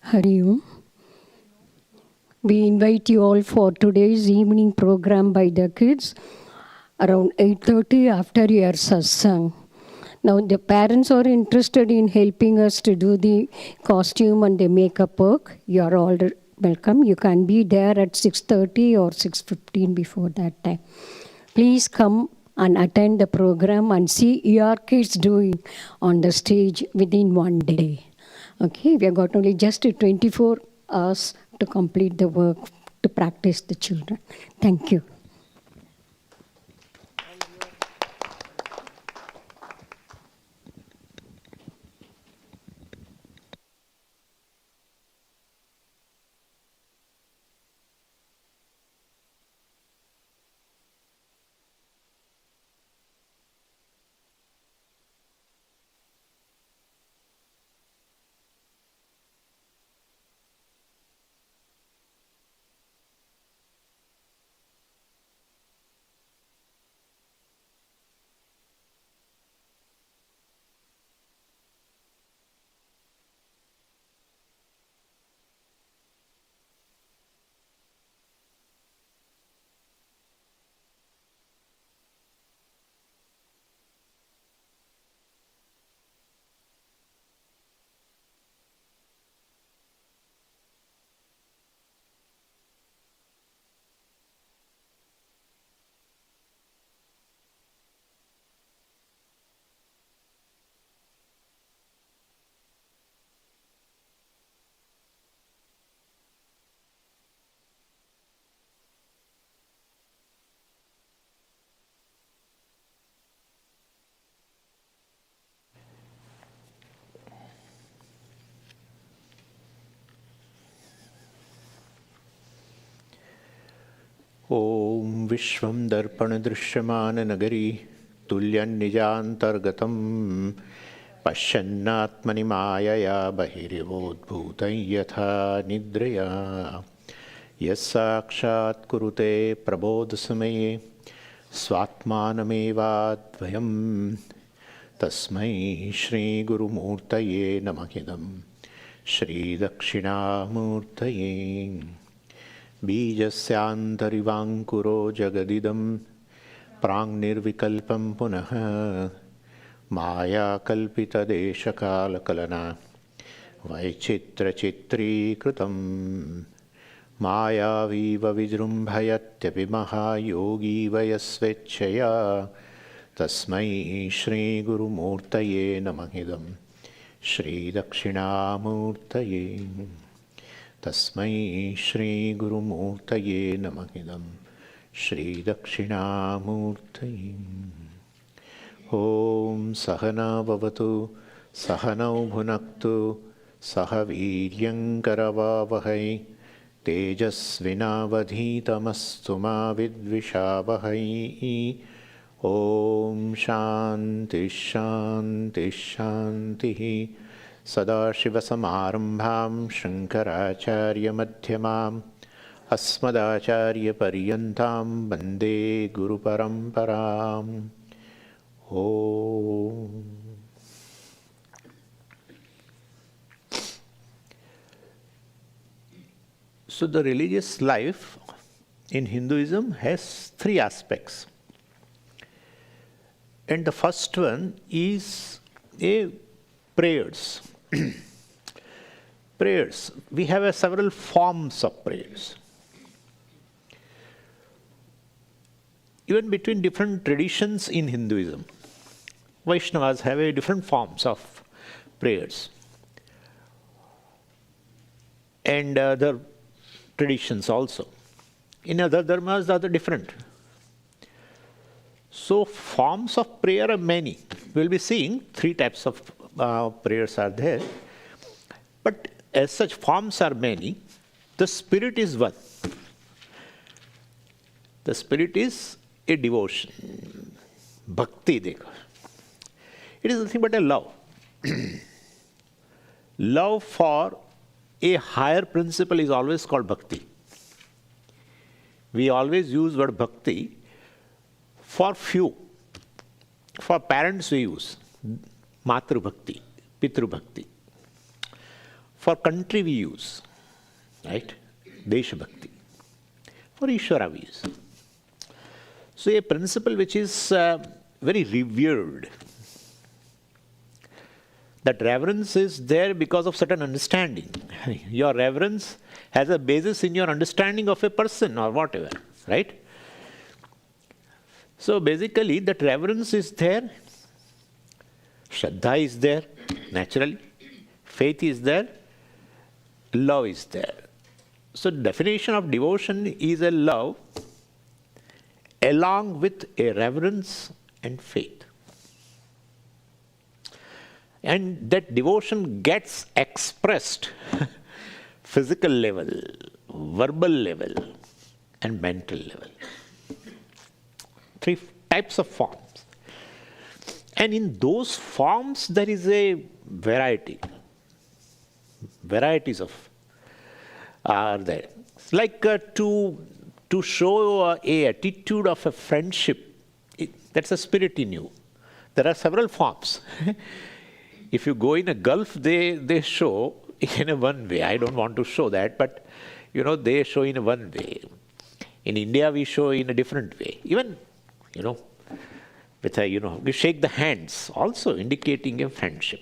Hari Om. We invite you all for today's evening program by the kids around 8:30 after your satsang. Now the parents are interested in helping us to do the costume and the makeup work. You are all welcome. You can be there at 6:30 or 6:15 before that time. Please come and attend the program and see your kids doing on the stage within one day. Okay, we have got only just 24 hours to complete the work to practice the children. Thank you. ॐ विश्वं दर्पणदृश्यमाननगरी तुल्यन्निजान्तर्गतं पश्यन्नात्मनि मायया बहिरिवोद्भूतं यथा निद्रया यस्साक्षात् कुरुते प्रबोधसमये स्वात्मानमेवाद्वयं तस्मै श्रीगुरुमूर्तये नमः श्रीदक्षिणामूर्तये बीजस्यान्तरिवाङ्कुरो जगदिदं प्राङ्निर्विकल्पं पुनः मायाकल्पितदेशकालकलना वैचित्रचित्रीकृतं मायावीव विजृम्भयत्यपि महायोगी वयस्वेच्छया तस्मै श्रीगुरुमूर्तये नमः श्रीदक्षिणामूर्तये तस्मै श्रीगुरुमूर्तये नमः श्रीदक्षिणामूर्तये ॐ सहना भवतु सहनौ भुनक्तु सह वीर्यङ्करवावहै तेजस्विनावधीतमस्तु मा विद्विषावहै ॐ शान्तिः शान्तिः शान्तिः सदाशिवसमारम्भां शङ्कराचार्यमध्यमाम् अस्मदाचार्यपर्यन्तां वन्दे गुरुपरम्पराम् ॐ So the religious life in Hinduism has three aspects. And the first one is prayers. Prayers. We have several forms of prayers. Even between different traditions in Hinduism, Vaishnavas have different forms of prayers. And other traditions also. In other dharmas, they are different. So forms of prayer are many. We'll be seeing three types of prayers are there. But as such forms are many, the spirit is one. The spirit is a devotion. Bhakti dekho. It is nothing but a love. Love for a higher principle is always called bhakti. We always use word bhakti for few. For parents we use Matru Bhakti, Pitru Bhakti. For country we use, right? Desha Bhakti. For Ishvara we use. So a principle which is very revered. That reverence is there because of certain understanding. Your reverence has a basis in your understanding of a person or whatever, right? So basically that reverence is there, Shraddha is there, naturally, faith is there, love is there. So definition of devotion is a love along with a reverence and faith. And that devotion gets expressed physical level, verbal level, and mental level. 3 types of forms. And in those forms there is a variety. Varieties of are there. It's like to show a attitude of a friendship, that's a spirit in you. There are several forms. If you go in a Gulf, they show in a one way. I don't want to show that, but they show in a one way. In India, we show in a different way. Even, with we shake the hands, also indicating a friendship.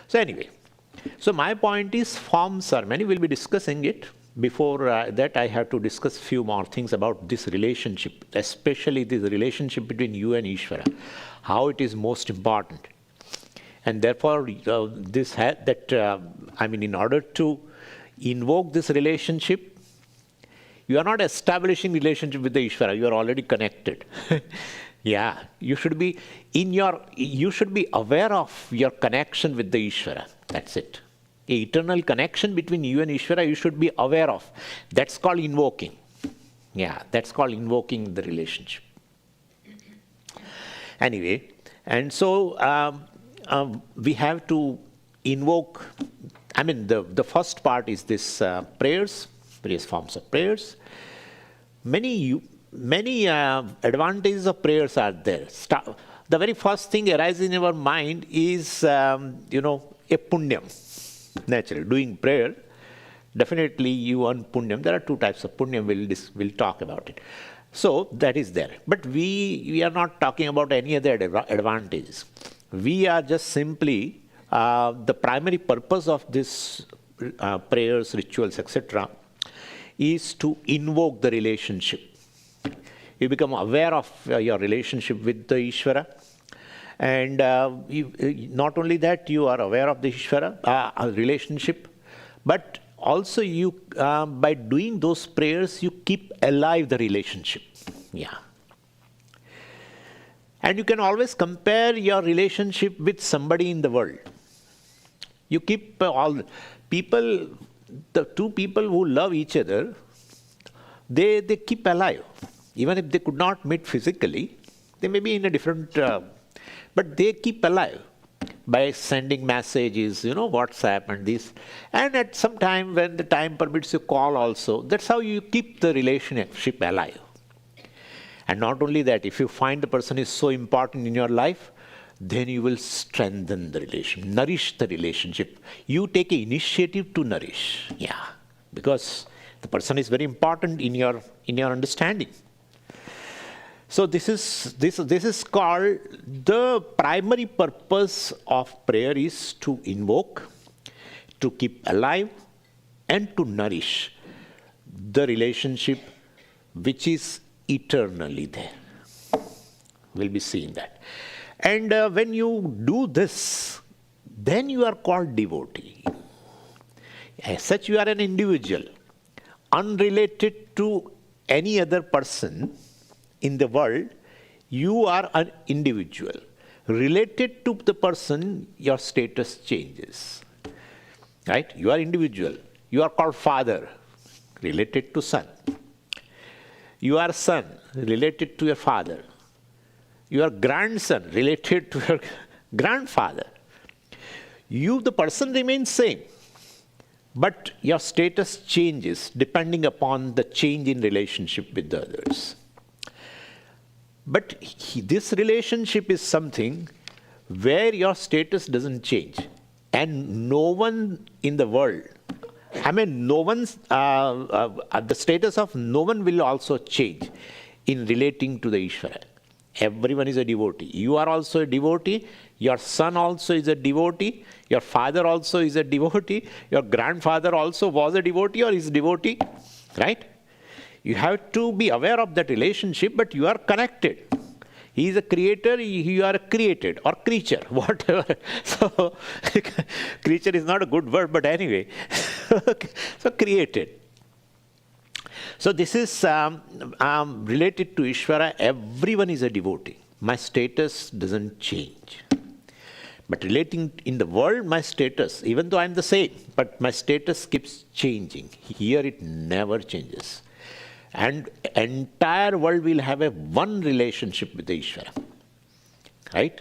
So anyway, so my point is forms are many. We'll be discussing it. Before that, I have to discuss few more things about this relationship, especially this relationship between you and Ishvara, how it is most important. And therefore, in order to invoke this relationship, you are not establishing relationship with the Ishvara, you are already connected. Yeah, you should be aware of your connection with the Ishvara. That's it. The eternal connection between you and Ishvara, you should be aware of. That's called invoking. Yeah, that's called invoking the relationship. Anyway, and so we have to invoke, the first part is this prayers, various forms of prayers. Many advantages of prayers are there. The very first thing arises in our mind is, a punyam. Naturally, doing prayer, definitely you earn punyam. There are 2 types of punyam, we'll talk about it. So that is there. But we are not talking about any other advantages. We are just simply, the primary purpose of this prayers, rituals, etc. is to invoke the relationship. You become aware of your relationship with the Ishvara. And not only that, you are aware of the Ishvara relationship, but also you, by doing those prayers, you keep alive the relationship. Yeah. And you can always compare your relationship with somebody in the world. You keep the 2 people who love each other, they keep alive. Even if they could not meet physically, they may be in a different, but they keep alive by sending messages, WhatsApp and this. And at some time, when the time permits, you call also. That's how you keep the relationship alive. And not only that, if you find the person is so important in your life, then you will strengthen the relationship, nourish the relationship. You take an initiative to nourish. Yeah. Because the person is very important in your understanding. So this is called, the primary purpose of prayer is to invoke, to keep alive, and to nourish the relationship which is eternally there. We'll be seeing that. And when you do this, then you are called devotee. As such, you are an individual, unrelated to any other person in the world. You are an individual. Related to the person, your status changes. Right? You are individual. You are called father, related to son. You are son, related to your father. You are grandson, related to your grandfather. You, the person, remains same. But your status changes depending upon the change in relationship with the others. But this relationship is something where your status doesn't change. And no one in the world, no one's, the status of no one will also change in relating to the Ishvara. Everyone is a devotee. You are also a devotee. Your son also is a devotee. Your father also is a devotee. Your grandfather also was a devotee or is a devotee. Right? You have to be aware of that relationship, but you are connected. He is a creator, you are created, or creature, whatever. So, creature is not a good word, but anyway. So, created. So, this is related to Ishvara. Everyone is a devotee. My status doesn't change. But relating in the world, my status, even though I'm the same, but my status keeps changing. Here, it never changes. And entire world will have a one relationship with the Ishvara. Right?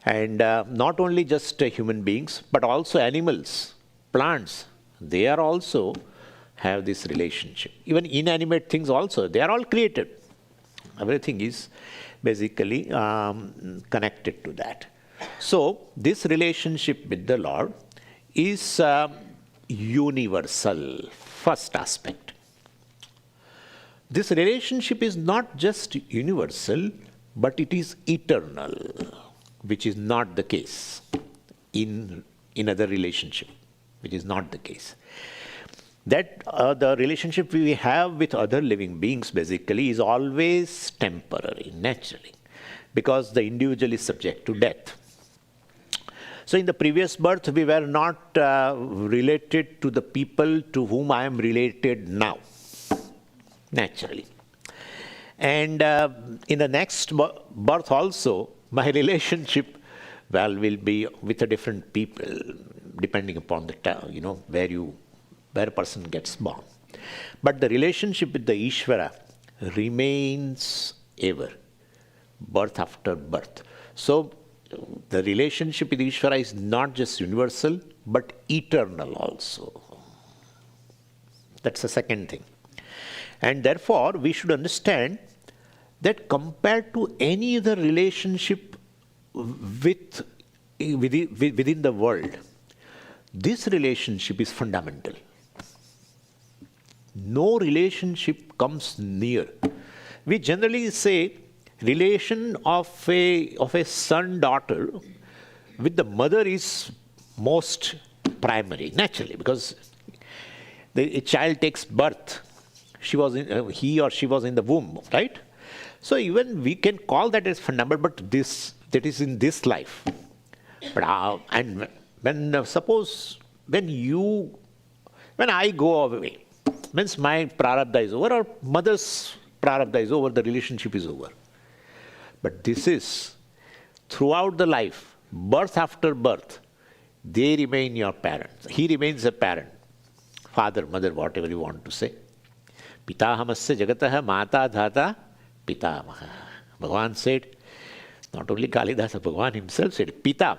And not only just human beings, but also animals, plants, they are also have this relationship. Even inanimate things also, they are all created. Everything is basically connected to that. So, this relationship with the Lord is universal, first aspect. This relationship is not just universal, but it is eternal, which is not the case in other relationship, which is not the case. That the relationship we have with other living beings basically is always temporary, naturally, because the individual is subject to death. So in the previous birth, we were not related to the people to whom I am related now. Naturally. And in the next birth also, my relationship, will be with a different people, depending upon the time, where a person gets born. But the relationship with the Ishvara remains ever, birth after birth. So, the relationship with Ishvara is not just universal, but eternal also. That's the second thing. And therefore, we should understand that compared to any other relationship within the world, this relationship is fundamental. No relationship comes near. We generally say relation of a son-daughter with the mother is most primary, naturally, because a child takes birth. He or she was in the womb, right? So even we can call that as fundamental, but that is in this life. But and when suppose when I go away, means my prarabdha is over or mother's prarabdha is over, the relationship is over. But this is throughout the life, birth after birth, they remain your parents. He remains a parent, father, mother, whatever you want to say. Pitahamasya jagatah mata dhata pitamaha. Bhagavan said, not only Kalidasa, Bhagavan himself said, Pita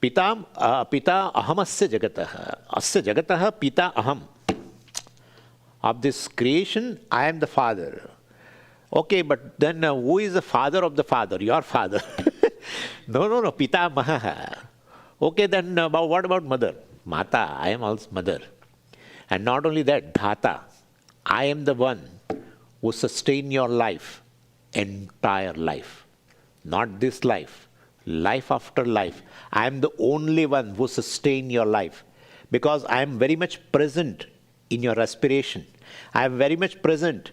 ahamasya jagatah. Asya jagatah pita aham. Of this creation, I am the father. Okay, but then who is the father of the father? Your father. No, pita maha. Okay, then what about mother? Mata, I am also mother. And not only that, dhata. I am the one who sustain your life, entire life. Not this life, life after life. I am the only one who sustain your life because I am very much present in your respiration. I am very much present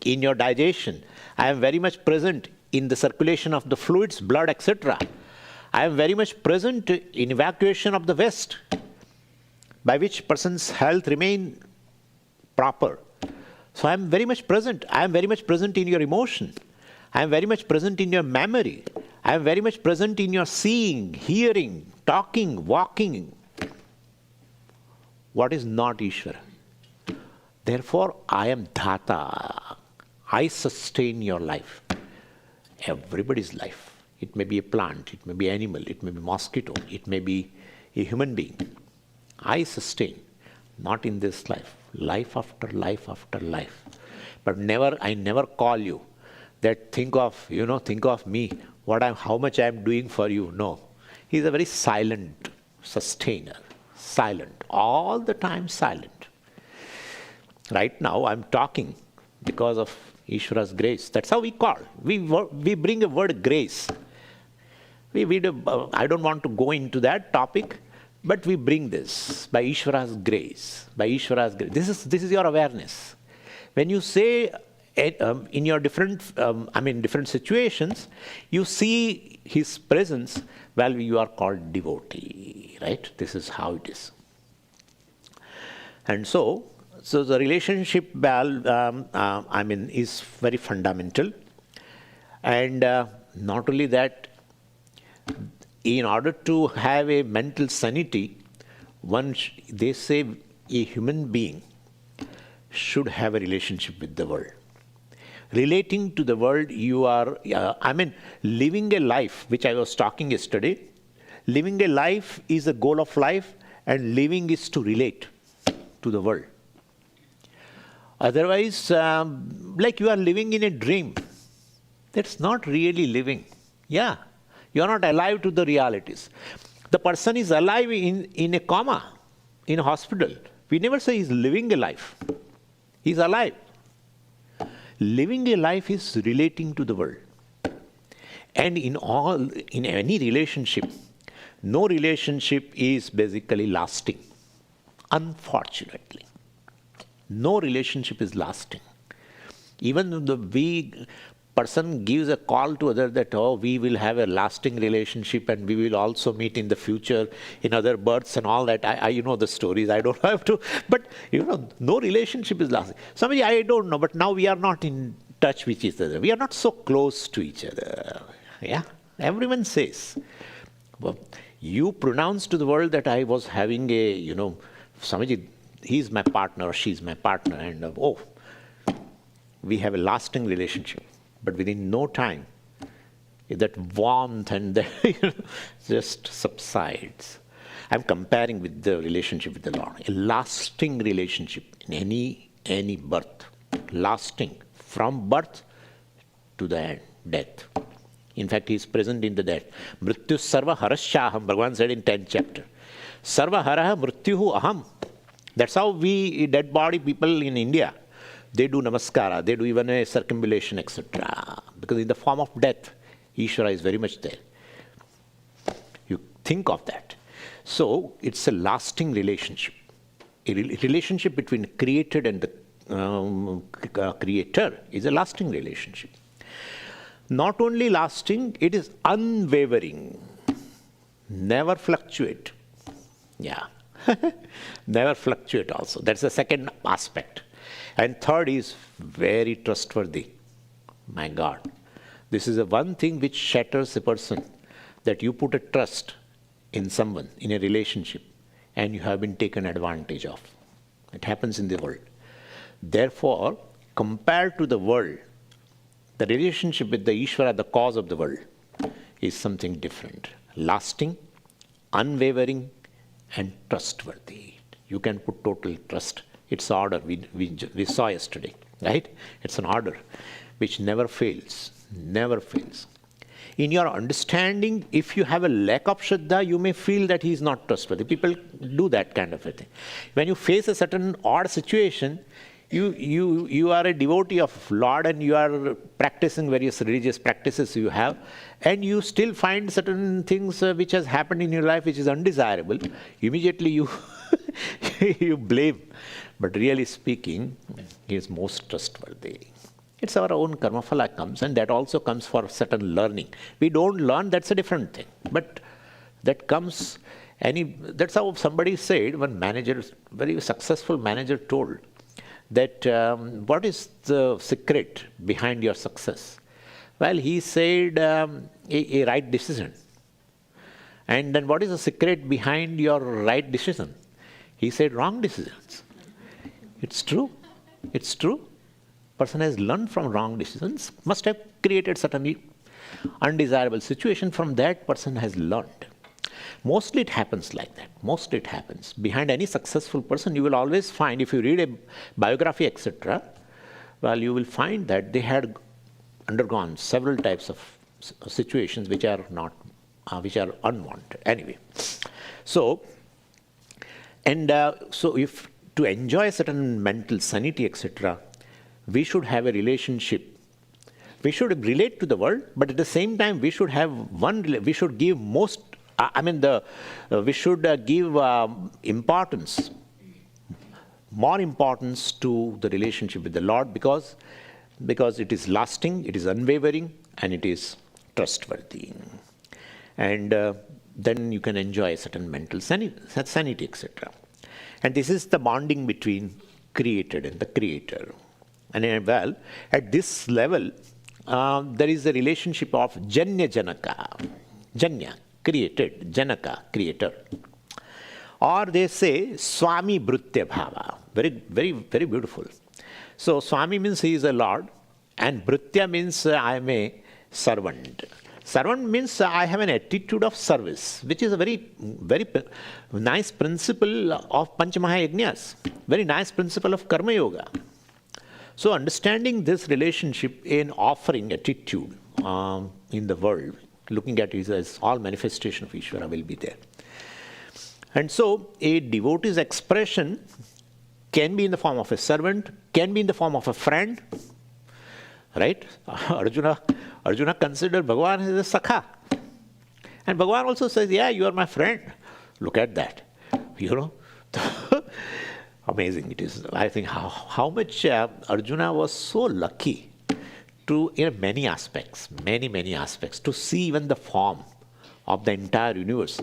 in your digestion. I am very much present in the circulation of the fluids, blood, etc. I am very much present in evacuation of the waste, by which person's health remain proper. So I am very much present. I am very much present in your emotion. I am very much present in your memory. I am very much present in your seeing, hearing, talking, walking. What is not Ishvara? Therefore, I am Dhata. I sustain your life. Everybody's life. It may be a plant, it may be animal, it may be mosquito, it may be a human being. I sustain. Not in this life. Life after life after life. But I never call you that think of me, how much I am doing for you. No. He is a very silent sustainer, silent, all the time silent. Right now I'm talking because of Ishvara's grace. That's how we call. We bring a word grace. I don't want to go into that topic, but we bring this by Ishvara's grace. By Ishvara's grace. This is your awareness. When you say in your different situations, you see his presence. Well, you are called devotee, right? This is how it is. And so the relationship, is very fundamental. And not only that, in order to have a mental sanity, they say a human being should have a relationship with the world. Relating to the world, you are, living a life, which I was talking yesterday. Living a life is a goal of life, and living is to relate to the world. Otherwise, like you are living in a dream. That's not really living. Yeah, you are not alive to the realities. The person is alive in a coma, in a hospital. We never say he's living a life. He's alive. Living a life is relating to the world. And in any relationship, no relationship is basically lasting. Unfortunately. No relationship is lasting. Even the person gives a call to other that, we will have a lasting relationship and we will also meet in the future in other births and all that. I know the stories, I don't have to. But, no relationship is lasting. Somebody, I don't know, but now we are not in touch with each other. We are not so close to each other. Yeah, everyone says. Well, you pronounce to the world that I was having a, Swamiji, he's my partner or she's my partner, and we have a lasting relationship. But within no time, that warmth and just subsides. I'm comparing with the relationship with the Lord. A lasting relationship in any birth. Lasting from birth to the end, death. In fact, he is present in the death. Mrityu sarva harashaham, Bhagavan said in 10th chapter. Sarva haraha mrityuhu aham. That's how we, dead body people in India, they do namaskara, they do even a circumambulation, etc. Because in the form of death, Ishvara is very much there. You think of that. So, it's a lasting relationship. A relationship between created and the creator is a lasting relationship. Not only lasting, it is unwavering. Never fluctuate. Yeah. Never fluctuate also. That's the second aspect. And third is very trustworthy. My God. This is the one thing which shatters a person, that you put a trust in someone, in a relationship, and you have been taken advantage of. It happens in the world. Therefore, compared to the world, the relationship with the Ishvara, the cause of the world, is something different. Lasting, unwavering, and trustworthy. You can put total trust. It's order we saw yesterday, right? It's an order which never fails, never fails. In your understanding, if you have a lack of Shraddha, you may feel that he is not trustworthy. People do that kind of a thing. When you face a certain odd situation, you are a devotee of Lord and you are practicing various religious practices you have, and you still find certain things which has happened in your life which is undesirable. Immediately you you blame. But really speaking, he is most trustworthy. It's our own karma phala comes, and that also comes for certain learning. We don't learn, that's a different thing. But that comes, that's how somebody said, one manager, very successful manager told, that what is the secret behind your success? Well, he said a right decision. And then what is the secret behind your right decision? He said wrong decisions. It's true. It's true. Person has learned from wrong decisions, must have created certain undesirable situation. From that person has learned. Mostly it happens like that. Mostly it happens. Behind any successful person, you will always find, if you read a biography, etc., well, you will find that they had undergone several types of situations which are not which are unwanted. Anyway, so, so if to enjoy certain mental sanity, etc., we should have a relationship. We should relate to the world, but at the same time, we should have we should give most, we should give importance, more importance to the relationship with the Lord, because it is lasting, it is unwavering, and it is trustworthy. And then you can enjoy certain mental sanity, etc. And this is the bonding between created and the creator. And well, at this level, there is a relationship of Janya Janaka. Janya, created, Janaka, creator. Or they say Swami Bhrutya Bhava. Very, very, very beautiful. So Swami means he is a Lord, and Bhrutya means I am a servant. Servant means I have an attitude of service, which is a very, very nice principle of Panchamahayagnas, very nice principle of Karma Yoga. So understanding this relationship in offering attitude in the world, looking at it as all manifestation of Ishvara will be there. And so a devotee's expression can be in the form of a servant, can be in the form of a friend, right? Arjuna considered Bhagavan as a Sakha. And Bhagavan also says, yeah, you are my friend. Look at that. Amazing it is. I think how much Arjuna was so lucky to, in many aspects, many aspects, to see even the form of the entire universe.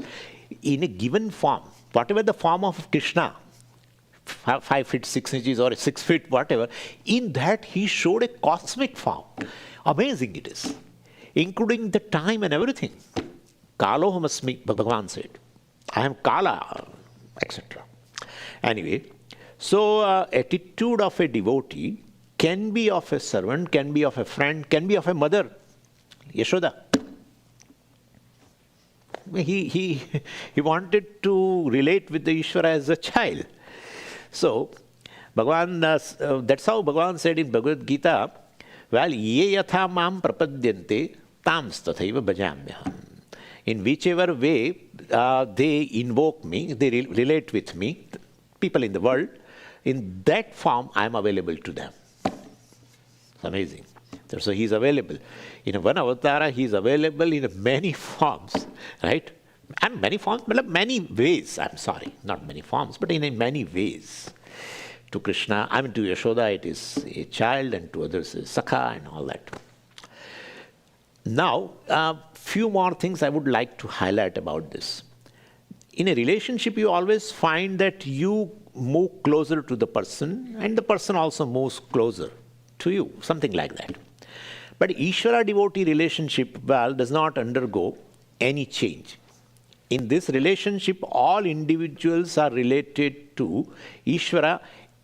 In a given form, whatever the form of Krishna, 5 feet 6 inches or 6 feet, whatever, in that he showed a cosmic form. Amazing it is, including the time and everything. Kalohamasmi, Bhagavan said. I am Kala, etc. Anyway, so attitude of a devotee can be of a servant, can be of a friend, can be of a mother. Yashoda. He wanted to relate with the Ishvara as a child. So, Bhagavan, that's how Bhagavan said in Bhagavad Gita, well, ye yatha mam prapadyante tams tathaiva bhajamyaham. In whichever way they invoke me, they relate with me, people in the world, in that form I am available to them. It's amazing. So he is available. In one avatara, he is available in many forms, right? And many forms, many ways, I'm sorry, not many forms, but in many ways. To Krishna, to Yashoda, it is a child, and to others is Sakha and all that. Now, a few more things I would like to highlight about this. In a relationship, you always find that you move closer to the person, and the person also moves closer to you, something like that. But Ishvara-devotee relationship, well, does not undergo any change. In this relationship, all individuals are related to Ishvara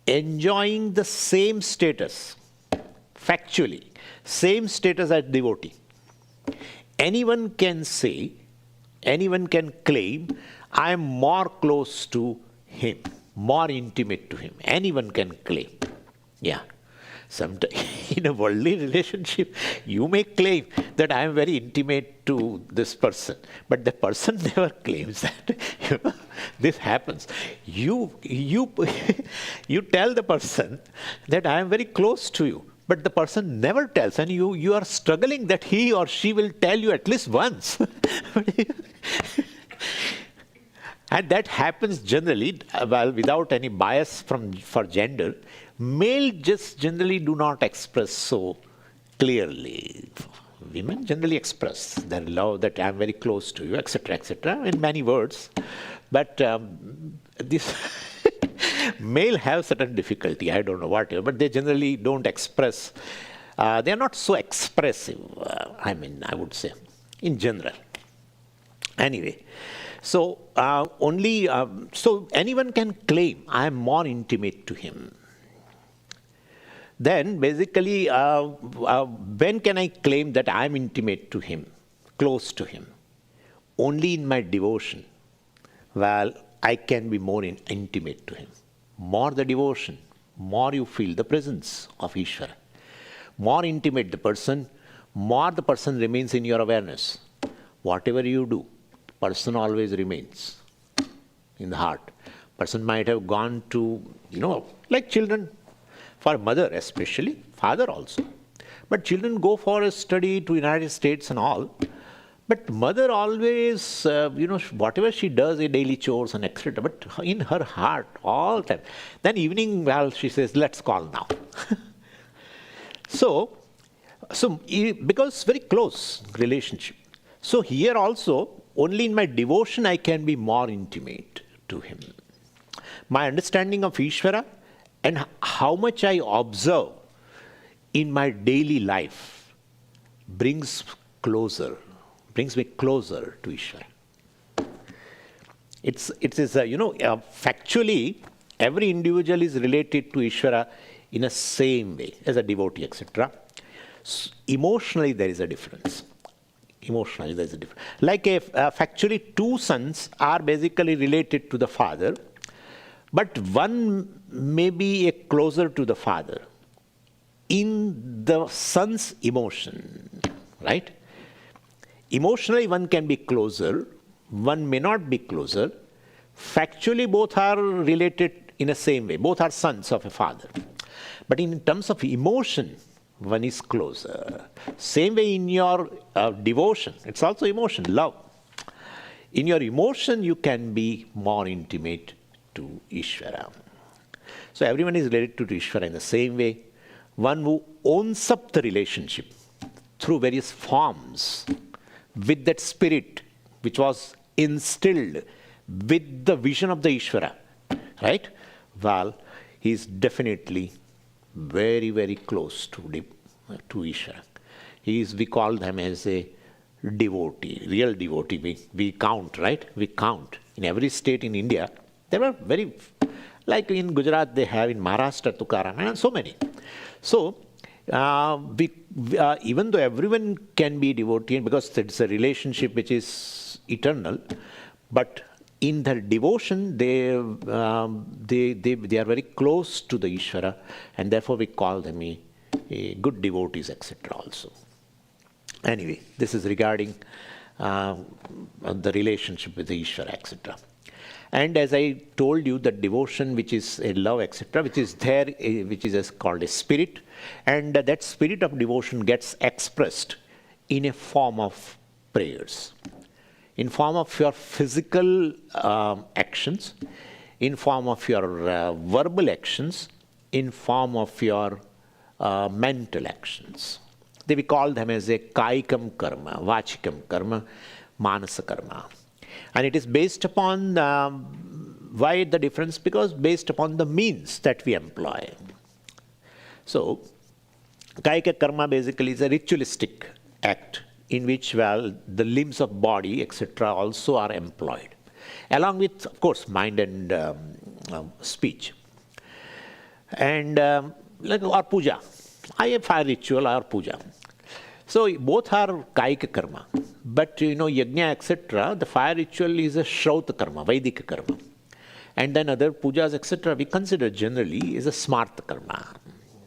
enjoying the same status, factually, same status as devotee. Anyone can say, anyone can claim, I am more close to him, more intimate to him. Anyone can claim. Yeah. Sometimes in a worldly relationship, you may claim that I am very intimate to this person, but the person never claims that. This happens. You tell the person that I am very close to you, but the person never tells, and you are struggling that he or she will tell you at least once. And that happens generally, well, without any bias for gender. Male just generally do not express so clearly. Women generally express their love, that I am very close to you, etc., in many words. But this male have certain difficulty, I don't know whatever, but they generally don't express. They are not so expressive, I would say, in general. Anyway, so so anyone can claim I am more intimate to him. Then basically, when can I claim that I am intimate to him, close to him? Only in my devotion. Well, I can be more intimate to him. More the devotion, more you feel the presence of Ishvara. More intimate the person, more the person remains in your awareness. whatever you do, person always remains in the heart. Person might have gone to, like children, for mother especially, father also. But children go for a study to United States and all. But mother always, whatever she does, daily chores and etc. But in her heart, all time. Then evening, well, she says, let's call now. So, because very close relationship. So here also, only in my devotion I can be more intimate to him. My understanding of Ishvara and how much I observe in my daily life brings me closer to Ishvara. It is factually, every individual is related to Ishvara in a same way as a devotee, etc. Emotionally, there is a difference. Like factually, two sons are basically related to the father, but one may be closer to the father in the son's emotion, right? Emotionally, one can be closer, one may not be closer. Factually, both are related in the same way. Both are sons of a father. But in terms of emotion, one is closer. Same way in your devotion, it's also emotion, love. In your emotion, you can be more intimate to Ishvara. So everyone is related to Ishvara in the same way. One who owns up the relationship through various forms with that spirit which was instilled with the vision of the Ishvara, right? Well, he is definitely very, very close to Ishvara. We call them as a devotee, real devotee. We count, right? We count. In every state in India, there are like in Gujarat they have, in Maharashtra, Tukaram, and so many. So, even though everyone can be devotee, because it's a relationship which is eternal, but in their devotion, they are very close to the Ishvara, and therefore we call them a good devotees, etc. also. Anyway, this is regarding the relationship with the Ishvara, etc. And as I told you, the devotion which is a love, etc., which is there, which is called a spirit, and that spirit of devotion gets expressed in a form of prayers, in form of your physical actions, in form of your verbal actions, in form of your mental actions. We call them as a kaikam karma, vachikam karma, manasa karma. And it is based upon, why the difference? Because based upon the means that we employ. So, kaika karma basically is a ritualistic act in which, well, the limbs of body, etc. also are employed. Along with, of course, mind and speech. And like our puja. I have fire ritual or puja. So both are kaika karma. But yajna, etc., the fire ritual is a shrauta karma, Vedic karma. And then other pujas, etc., we consider generally is a smarta karma.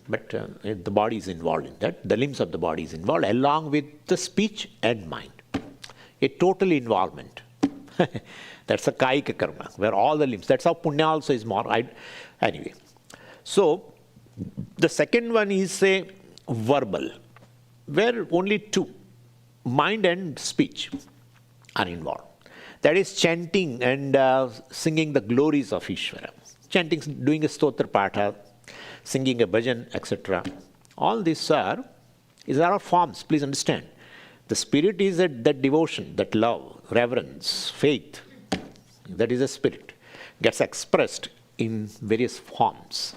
But the body is involved in that. The limbs of the body is involved along with the speech and mind. A total involvement. That's a kaika karma, where all the limbs. That's how punya also is more. Anyway. So, the second one is a verbal, where only two, mind and speech, are involved. That is chanting and singing the glories of Ishvara. Chanting, doing a stotra patha, singing a bhajan, etc. All these are forms, please understand. The spirit is that devotion, that love, reverence, faith. That is a spirit. Gets expressed in various forms.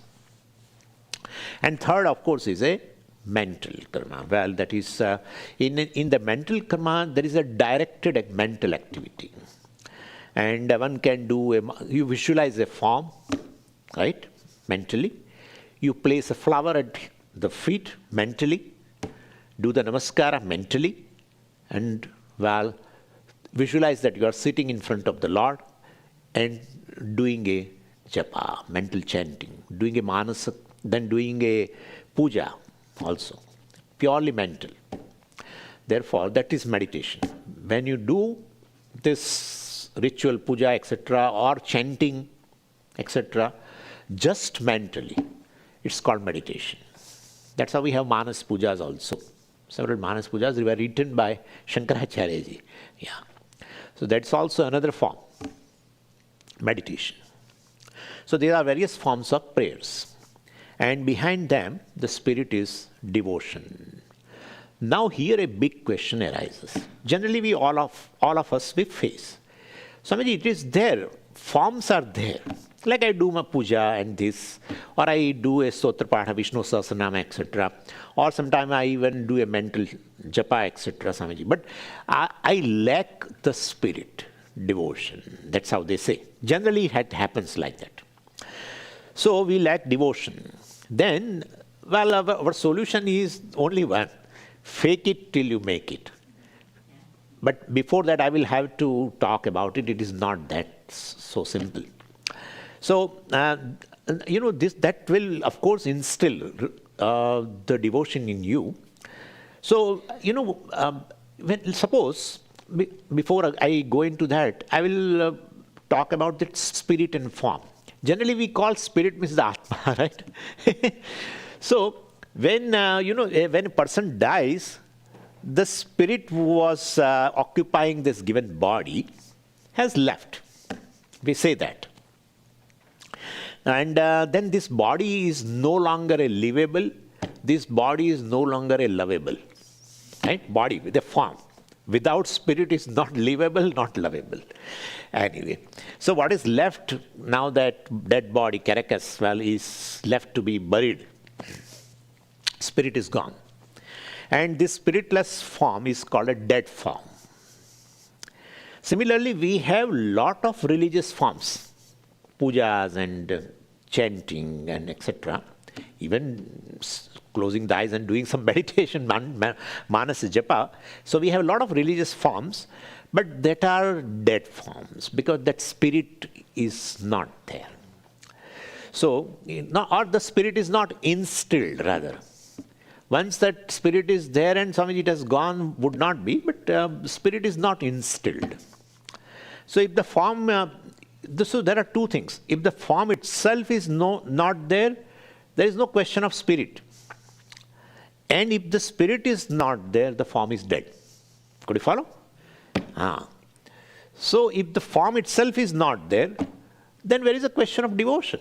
And third, of course, is a mental karma. Well, that is, in the mental karma, there is a directed mental activity. And one can do, you visualize a form, right, mentally. You place a flower at the feet mentally, do the namaskara mentally, and, well, visualize that you are sitting in front of the Lord and doing a japa, mental chanting, doing a manasa, then doing a puja also, purely mental. Therefore, that is meditation. when you do this ritual, puja, etc., or chanting, etc., just mentally, it's called meditation. That's how we have Manas Pujas also. Several Manas Pujas were written by Shankaracharya ji. Yeah. So that's also another form, meditation. So there are various forms of prayers. And behind them, the spirit is devotion. Now here a big question arises. Generally, we all of us we face. Swamiji, it is there. Forms are there. Like I do my puja and this, or I do a Stotra Patha, Vishnu Sahasranama, etc. Or sometimes I even do a mental japa, etc. Swamiji. But I lack the spirit, devotion. That's how they say. Generally, it happens like that. So we lack devotion. Then, well, our solution is only one. Fake it till you make it. But before that, I will have to talk about it. It is not that so simple. So, that will, of course, instill the devotion in you. So, suppose, before I go into that, I will talk about the spirit and form. Generally, we call spirit means the Atma, right? So, when a person dies, the spirit who was occupying this given body has left. We say that. And then this body is no longer a livable, this body is no longer a lovable. Right? Body with a form. Without spirit is not livable, not lovable. Anyway, so what is left now that dead body, carcass, well, is left to be buried. Spirit is gone. And this spiritless form is called a dead form. Similarly, we have lot of religious forms, pujas and chanting and etc. Even closing the eyes and doing some meditation, manas japa. So we have a lot of religious forms, but that are dead forms because that spirit is not there. So, or the spirit is not instilled rather. Once that spirit is there and Swamiji it has gone, would not be, but spirit is not instilled. So if the form, so there are two things. If the form itself is not there, there is no question of spirit. And if the spirit is not there, the form is dead. Could you follow? So if the form itself is not there, then where is a question of devotion?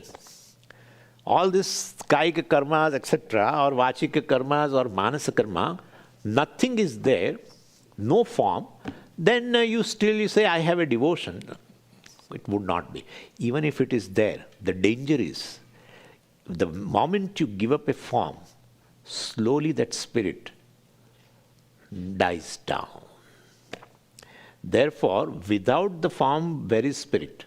All this kaika karmas, etc., or vachika karmas or manasa karma, nothing is there, no form, then you say, I have a devotion. It would not be. Even if it is there, the danger is, the moment you give up a form, slowly that spirit dies down. Therefore, without the form, where is spirit?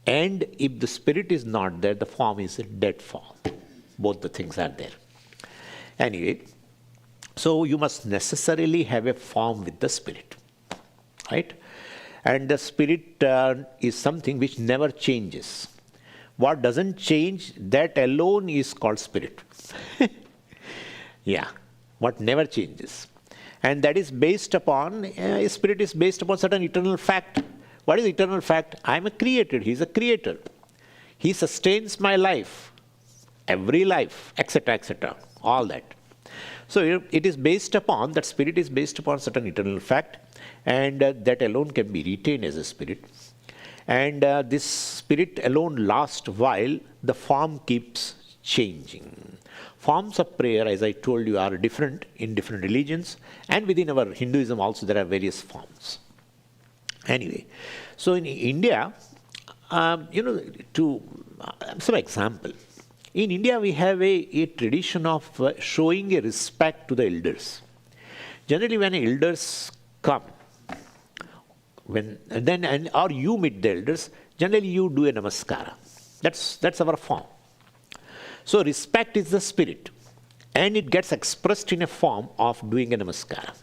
And if the spirit is not there, the form is a dead form. Both the things are there. Anyway, so you must necessarily have a form with the spirit. Right? And the spirit is something which never changes. What doesn't change, that alone is called spirit. Yeah, what never changes. And that is based upon, spirit is based upon certain eternal fact. What is eternal fact? I am a created, he is a creator. He sustains my life, every life, etc., etc., all that. So it is based upon, that spirit is based upon certain eternal fact, and that alone can be retained as a spirit. And this spirit alone lasts while the form keeps changing. Forms of prayer, as I told you, are different in different religions, and within our Hinduism also there are various forms. Anyway, so in India, some example. In India, we have a tradition of showing a respect to the elders. Generally, when elders come, or you meet the elders, generally you do a namaskara. That's our form. So respect is the spirit, and it gets expressed in a form of doing a namaskara.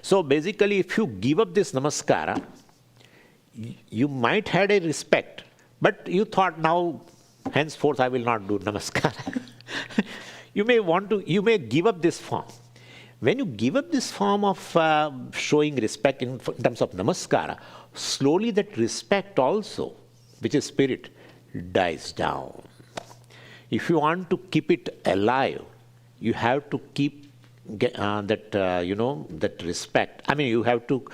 So basically, if you give up this namaskara, you might have a respect, but you thought now, henceforth I will not do namaskara. You may give up this form. When you give up this form of showing respect in terms of namaskara, slowly that respect also, which is spirit, dies down. If you want to keep it alive, you have to keep that respect. I mean, you have to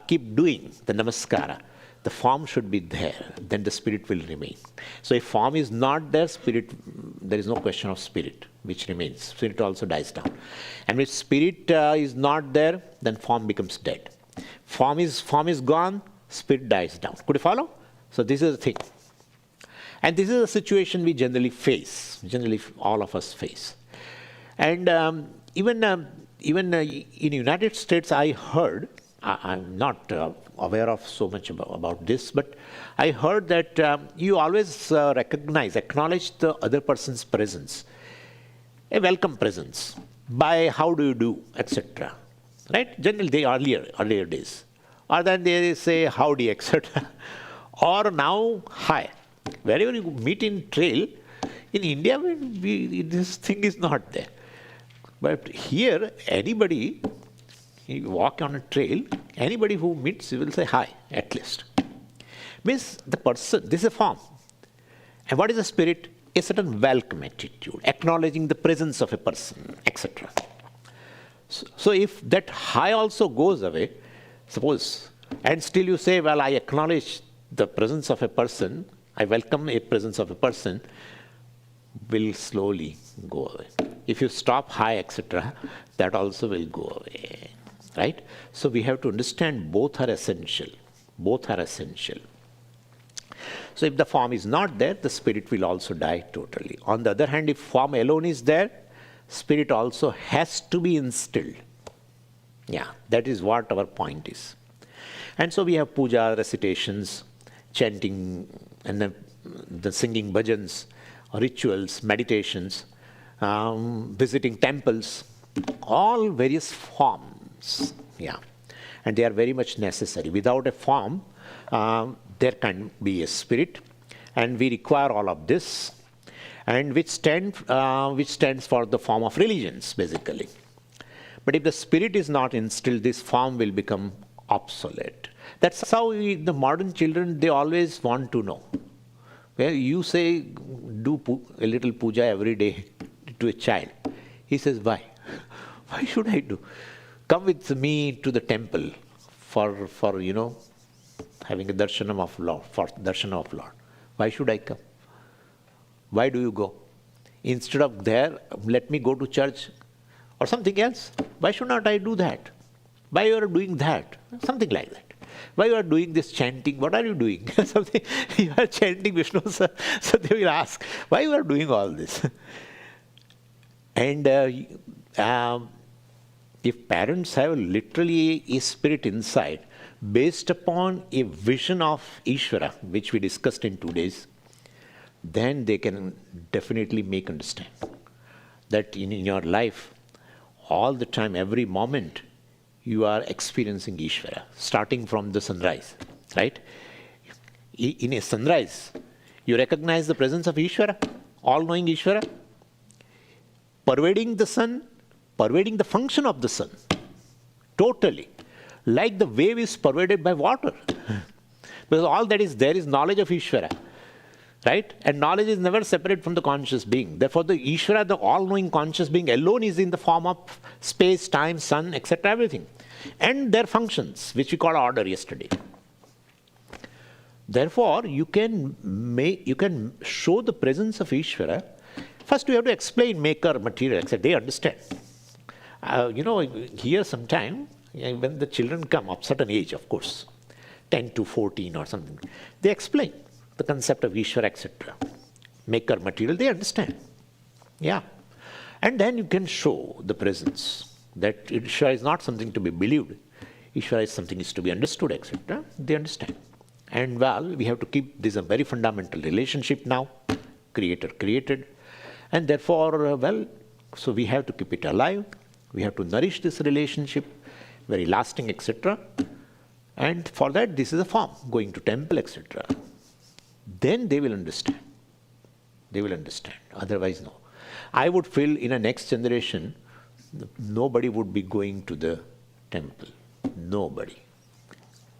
keep doing the namaskara. The form should be there, then the spirit will remain. So if form is not there, there is no question of spirit, which remains. Spirit also dies down. And if spirit is not there, then form becomes dead. Form is gone, spirit dies down. Could you follow? So this is the thing. And this is a situation we generally face, all of us face. And even in United States, I heard, I'm not aware of so much about this, but I heard that you always acknowledge the other person's presence, a welcome presence, by how do you do, etc. Right? Generally, the earlier days. Or then they say howdy, etc. Or now, hi. Wherever you meet in trail, in India, this thing is not there. But here, anybody, you walk on a trail, anybody who meets, you will say hi, at least. Means the person, this is a form. And what is the spirit? A certain welcome attitude, acknowledging the presence of a person, etc. So if that hi also goes away, suppose, and still you say, well, I acknowledge the presence of a person, I welcome a presence of a person, will slowly go away. If you stop hi, etc., that also will go away, right? So we have to understand both are essential. Both are essential. So if the form is not there, the spirit will also die totally. On the other hand, if form alone is there, spirit also has to be instilled. Yeah, that is what our point is. And so we have puja, recitations, chanting, and then the singing bhajans, rituals, meditations, visiting temples, all various forms. Yeah, and they are very much necessary. Without a form, there can be a spirit, and we require all of this, and which stands for the form of religions, basically. But if the spirit is not instilled, this form will become obsolete. That's how the modern children, they always want to know. Well, you say, do a little puja every day to a child. He says, why? Why should I do? Come with me to the temple for having a darshanam of Lord. Why should I come? Why do you go? Instead of there, let me go to church or something else. Why should not I do that? Why you are doing that? Something like that. Why you are doing this chanting? What are you doing? Something you are chanting Vishnu, sir. So they will ask, why you are doing all this? And if parents have literally a spirit inside, based upon a vision of Ishvara, which we discussed in 2 days, then they can definitely make understand that in your life, all the time, every moment, you are experiencing Ishvara, starting from the sunrise, right? In a sunrise, you recognize the presence of Ishvara, all-knowing Ishvara, pervading the sun, pervading the function of the sun, totally. Like the wave is pervaded by water. Because all that is there is knowledge of Ishvara, right? And knowledge is never separate from the conscious being. Therefore, the Ishvara, the all-knowing conscious being alone is in the form of space, time, sun, etc., everything. And their functions, which we called order yesterday. Therefore, you can show the presence of Ishvara. First, you have to explain maker, material, etc. They understand. Here sometime, when the children come of certain age, of course, 10 to 14 or something, they explain the concept of Ishvara, etc. Maker, material, they understand. Yeah. And then you can show the presence. That Ishvara is not something to be believed. Ishvara is something is to be understood, etc. They understand. And well, we have to keep this a very fundamental relationship now. Creator created. And therefore, so we have to keep it alive. We have to nourish this relationship, very lasting, etc. And for that, this is a form, going to temple, etc. Then they will understand. They will understand. Otherwise, no. I would feel in a next generation, nobody would be going to the temple. Nobody.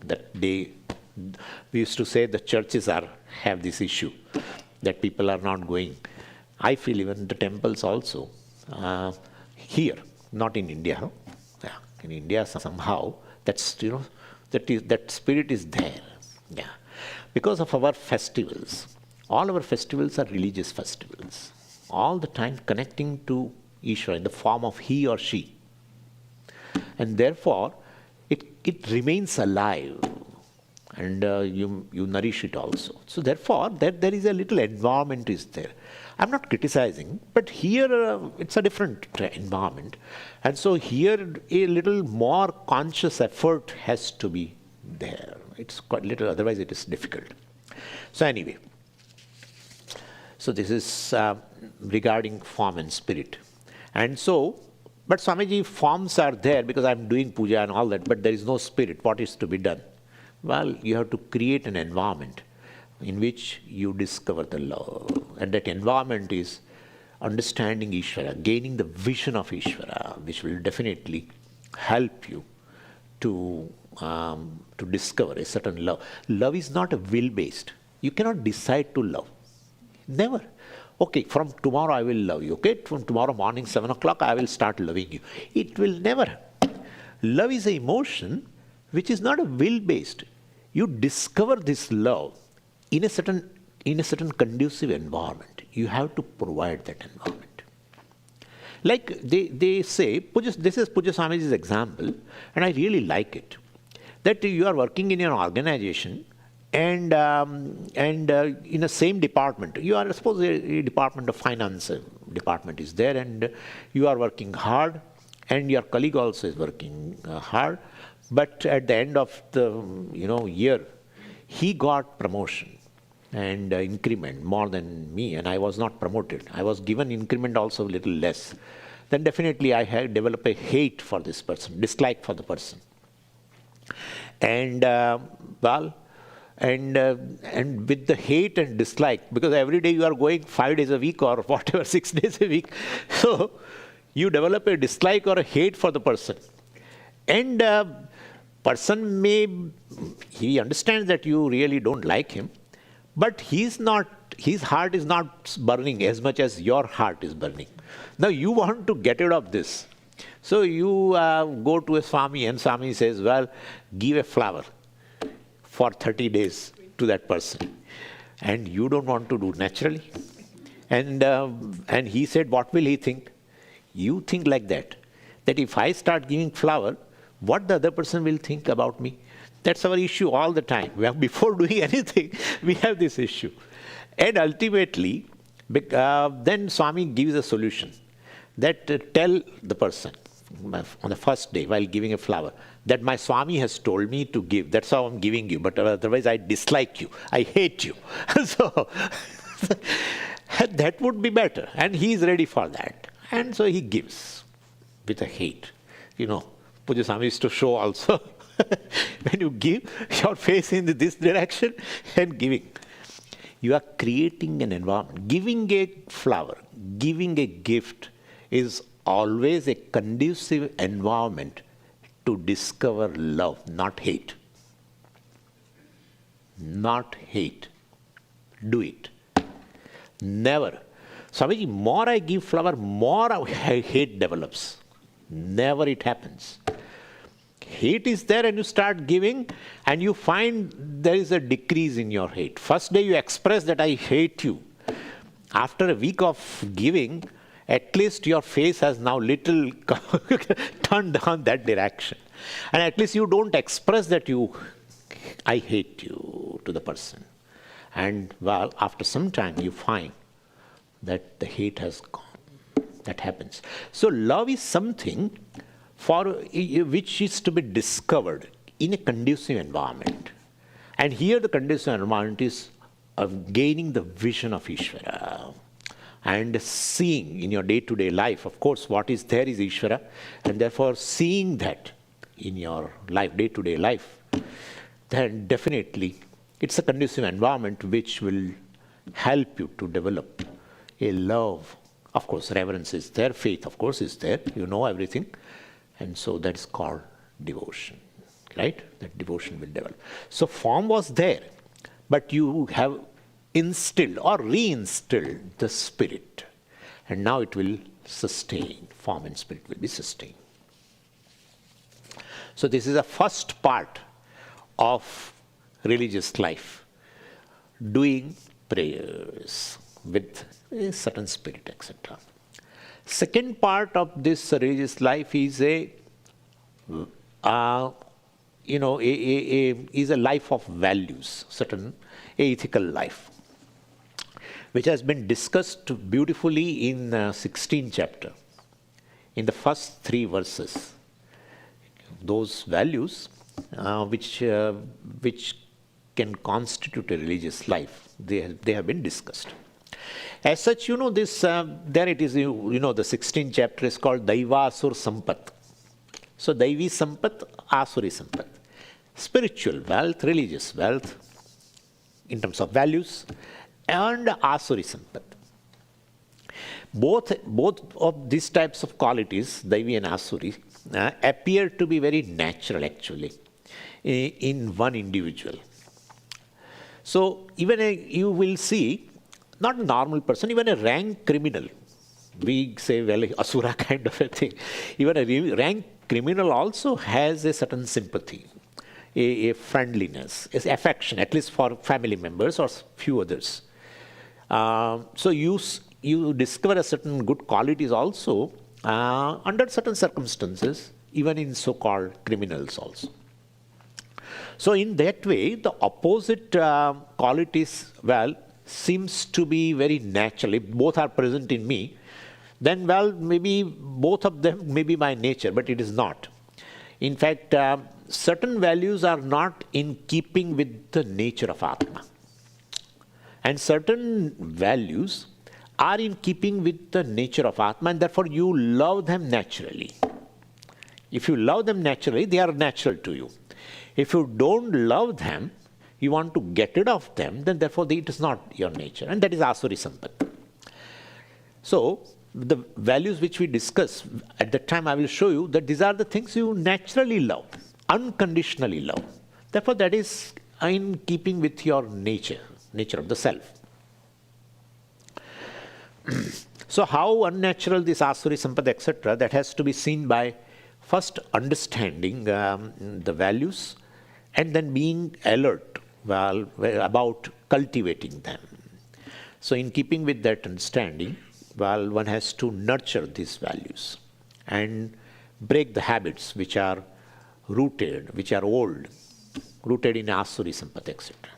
That day, we used to say the churches have this issue, that people are not going. I feel even the temples also, here, not in India. Huh? Yeah, in India somehow, that spirit is there. Yeah. Because of our festivals. All our festivals are religious festivals. All the time connecting to Ishvara in the form of he or she. And therefore, it remains alive. And you nourish it also. So therefore, there is a little environment is there. I'm not criticizing, but here it's a different environment. And so here a little more conscious effort has to be there. It's quite little, otherwise it is difficult. So anyway, so this is regarding form and spirit. And so, but Swamiji, forms are there because I'm doing puja and all that, but there is no spirit. What is to be done? Well, you have to create an environment in which you discover the love. And that environment is understanding Ishvara, gaining the vision of Ishvara, which will definitely help you to discover a certain love. Love is not a will-based. You cannot decide to love. Never. Okay, from tomorrow I will love you. Okay, from tomorrow morning, 7 o'clock, I will start loving you. It will never happen. Love is an emotion which is not a will-based. You discover this love in a certain conducive environment. You have to provide that environment. Like they say, this is Puja Swamiji's example, and I really like it, that you are working in an organization and in the same department. You are, suppose, a department of finance department is there, and you are working hard, and your colleague also is working hard. But at the end of the year, he got promotion and increment more than me, and I was not promoted. I was given increment also a little less. Then definitely I had developed a hate for this person, dislike for the person. And and with the hate and dislike, because every day you are going 5 days a week or whatever, 6 days a week, so you develop a dislike or a hate for the person. And person he understands that you really don't like him, but his heart is not burning as much as your heart is burning. Now you want to get rid of this. So you go to a Swami, and Swami says, well, give a flower for 30 days to that person. And you don't want to do naturally. And he said, what will he think? You think like that if I start giving flower, what the other person will think about me? That's our issue all the time. Before doing anything, we have this issue. And ultimately, then Swami gives a solution that tell the person on the first day while giving a flower that my Swami has told me to give. That's how I'm giving you. But otherwise I dislike you. I hate you. So that would be better. And he is ready for that. And so he gives with a hate. Puja Swami used to show also. When you give, your face in this direction and giving. You are creating an environment. Giving a flower, giving a gift is always a conducive environment to discover love, not hate. Not hate. Do it. Never. Swamiji, more I give flower, more hate develops. Never it happens. Hate is there and you start giving and you find there is a decrease in your hate. First day you express that I hate you. After a week of giving, at least your face has now little turned down that direction. And at least you don't express that I hate you to the person. And well, after some time you find that the hate has gone. That happens. So love is something which is to be discovered in a conducive environment. And here the conducive environment is of gaining the vision of Ishvara and seeing in your day-to-day life, of course, what is there is Ishvara, and therefore seeing that in your life, day-to-day life, then definitely it's a conducive environment which will help you to develop a love Of course, reverence is there, faith, of course, is there. You know everything. And so that's called devotion, right? That devotion will develop. So form was there, but you have instilled or reinstilled the spirit. And now it will sustain. Form and spirit will be sustained. So this is the first part of religious life. Doing prayers with a certain spirit, etc. Second part of this religious life is a life of values, certain ethical life, which has been discussed beautifully in 16th chapter, in the first 3 verses. Those values which can constitute a religious life, they have been discussed. As such, this there it is. The 16th chapter is called Daivasur Sampat. So Daivi Sampat, Asuri Sampat, spiritual wealth, religious wealth, in terms of values, and Asuri Sampat. Both of these types of qualities, Daivi and Asuri, appear to be very natural actually in one individual. So even you will see, not a normal person, even a rank criminal, we say, well, Asura kind of a thing, even a rank criminal also has a certain sympathy, a friendliness, an affection, at least for family members or few others. So you discover a certain good qualities also under certain circumstances, even in so-called criminals also. So in that way, the opposite qualities, seems to be very natural. If both are present in me, then maybe both of them may be my nature, but it is not. In fact, certain values are not in keeping with the nature of Atma. And certain values are in keeping with the nature of Atma, and therefore you love them naturally. If you love them naturally, they are natural to you. If you don't love them, you want to get rid of them, then therefore it is not your nature. And that is Asuri Sampat. So, the values which we discuss, at that time I will show you that these are the things you naturally love, unconditionally love. Therefore that is in keeping with your nature of the self. So how unnatural this Asuri Sampada, etc., that has to be seen by first understanding the values and then being alert about cultivating them. So in keeping with that understanding, one has to nurture these values and break the habits which are rooted, which are old, rooted in Asuri Sampada, etc.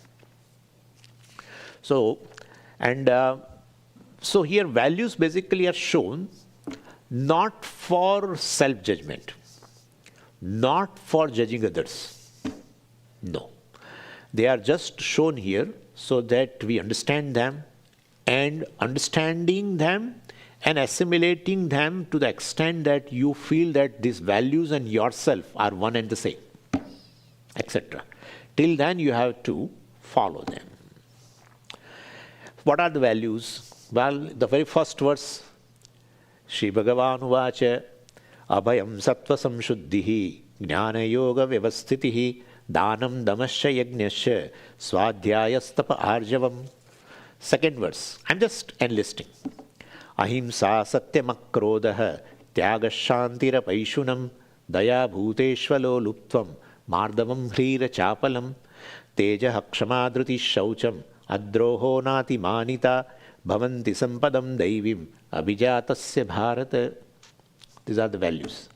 So, so here values basically are shown not for self-judgment, not for judging others. No. They are just shown here so that we understand them, and understanding them and assimilating them to the extent that you feel that these values and yourself are one and the same, etc. Till then you have to follow them. What are the values? The very first verse, Shri Bhagavan Uvacha, Abhayam Sattva Samshuddhihi Jnana Yoga Vyavasthitihi Dhanam Damasya Yajnasya Swadhyayastapa Arjavam. Second verse, I'm just enlisting. Ahimsa Satyamakrodaha Tyagashantira Paishunam Daya Bhuteshvalo Luptvam Mardavam Hrira Chapalam Teja Hakshamadruti Shaucham Adroho Nati Manita Bhavanti Sampadam Daivim Abhijatasya Bharata. These are the values.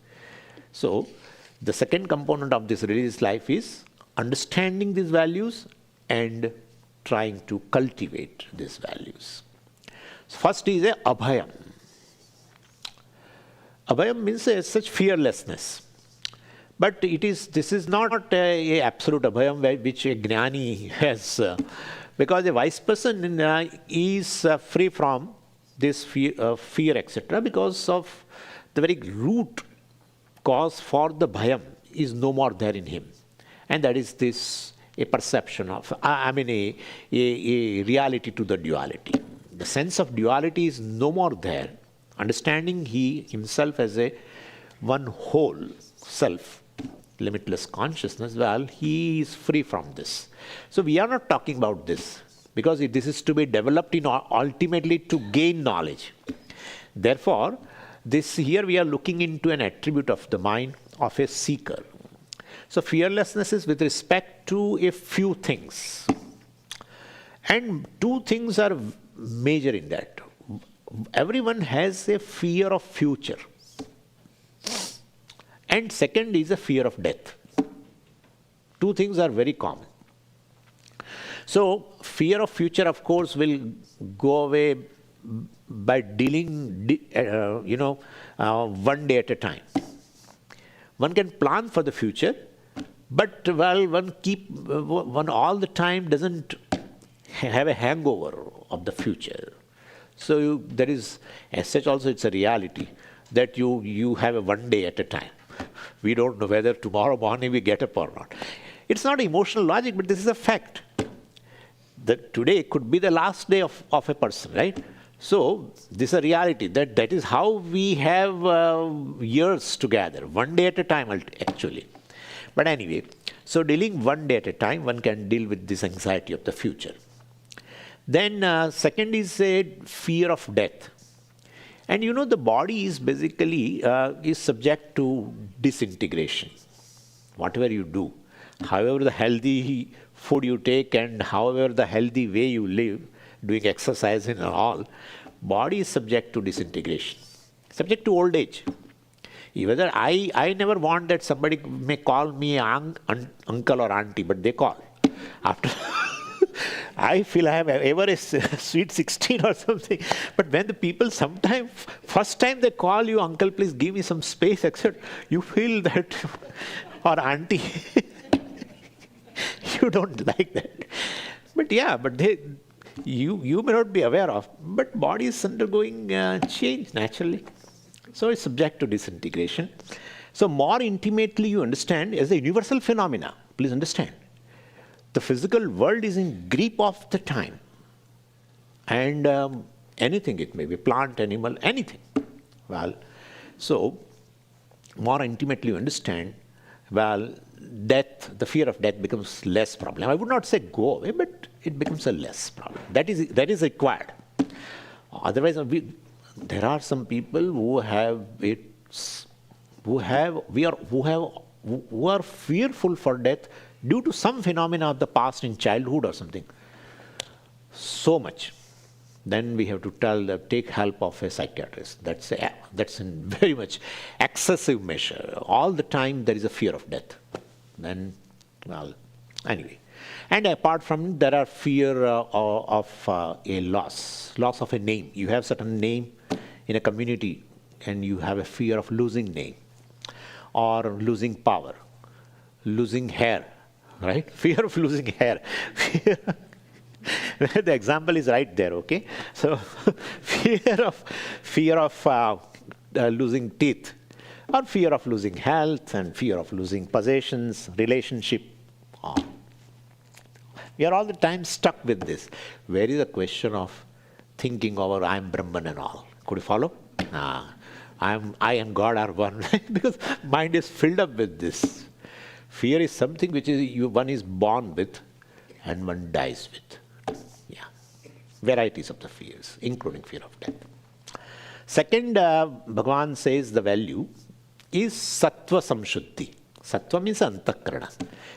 So, the second component of this religious life is understanding these values and trying to cultivate these values. So first is a abhayam. Abhayam means such fearlessness. But this is not a absolute abhayam which a jnani has, because a wise person is free from this fear, etc., because of the very root cause for the bhayam is no more there in him. And that is this, a perception of, a reality to the duality. The sense of duality is no more there Understanding he himself as a one whole self, limitless consciousness, well, he is free from this. So we are not talking about this, because this is to be developed in ultimately to gain knowledge. Therefore, this here we are looking into an attribute of the mind of a seeker. So fearlessness is with respect to a few things. And two things are major in that. Everyone has a fear of future. And second is a fear of death. Two things are very common. So fear of future, of course, will go away by dealing, one day at a time. One can plan for the future, but one all the time doesn't have a hangover of the future. So there is, as such also it's a reality that you have a one day at a time. We don't know whether tomorrow morning we get up or not. It's not emotional logic, but this is a fact. That today could be the last day of a person, right? So this is a reality, that is how we have years together, one day at a time actually. But anyway, so dealing one day at a time, one can deal with this anxiety of the future. Then second is a fear of death. And the body is basically is subject to disintegration. Whatever you do, however the healthy food you take and however the healthy way you live, doing exercise and all, body is subject to disintegration, subject to old age. Whether I never want that somebody may call me uncle or auntie, but they call. After I feel I have ever a sweet 16 or something. But when the people sometimes, first time they call you, uncle, please give me some space, etc., you feel that, or auntie, you don't like that. But yeah, you may not be aware of, but body is undergoing change naturally. So it's subject to disintegration. So more intimately you understand as a universal phenomena. Please understand. The physical world is in grip of the time. And anything it may be, plant, animal, anything. Well, so more intimately you understand, well, death, the fear of death becomes less problem. I would not say go away, but it becomes a less problem. That is required. Otherwise, there are some people who are fearful for death due to some phenomena of the past in childhood or something. So much. Then we have to tell them, take help of a psychiatrist. That's in very much excessive measure. All the time there is a fear of death. Then, well, anyway. And apart from it, there are fear of a loss of a name. You have certain name in a community and you have a fear of losing name or losing power, losing hair, right? Fear of losing hair. The example is right there, okay? So fear of losing teeth, or fear of losing health, and fear of losing possessions, relationship. We are all the time stuck with this. Where is the question of thinking over I am Brahman and all? Could you follow? I and God are one, because mind is filled up with this. Fear is something which one is born with and one dies with. Yeah, varieties of the fears, including fear of death. Second, Bhagavan says the value is sattva samshuddhi. Sattva means antakarana,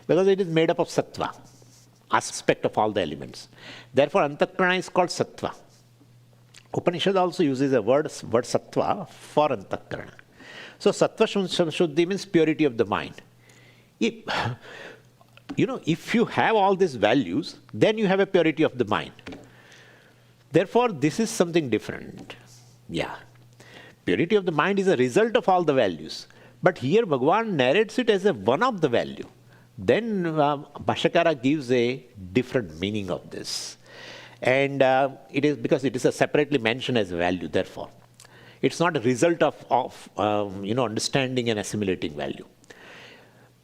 because it is made up of sattva, aspect of all the elements. Therefore, antakarana is called sattva. Upanishad also uses the word sattva for antakarana. So sattva samshuddhi means purity of the mind. If you have all these values, then you have a purity of the mind. Therefore, this is something different. Yeah. Purity of the mind is a result of all the values. But here Bhagavan narrates it as a one of the value. Then Bhashyakara gives a different meaning of this. And it is because it is a separately mentioned as a value, therefore. It's not a result of understanding and assimilating value.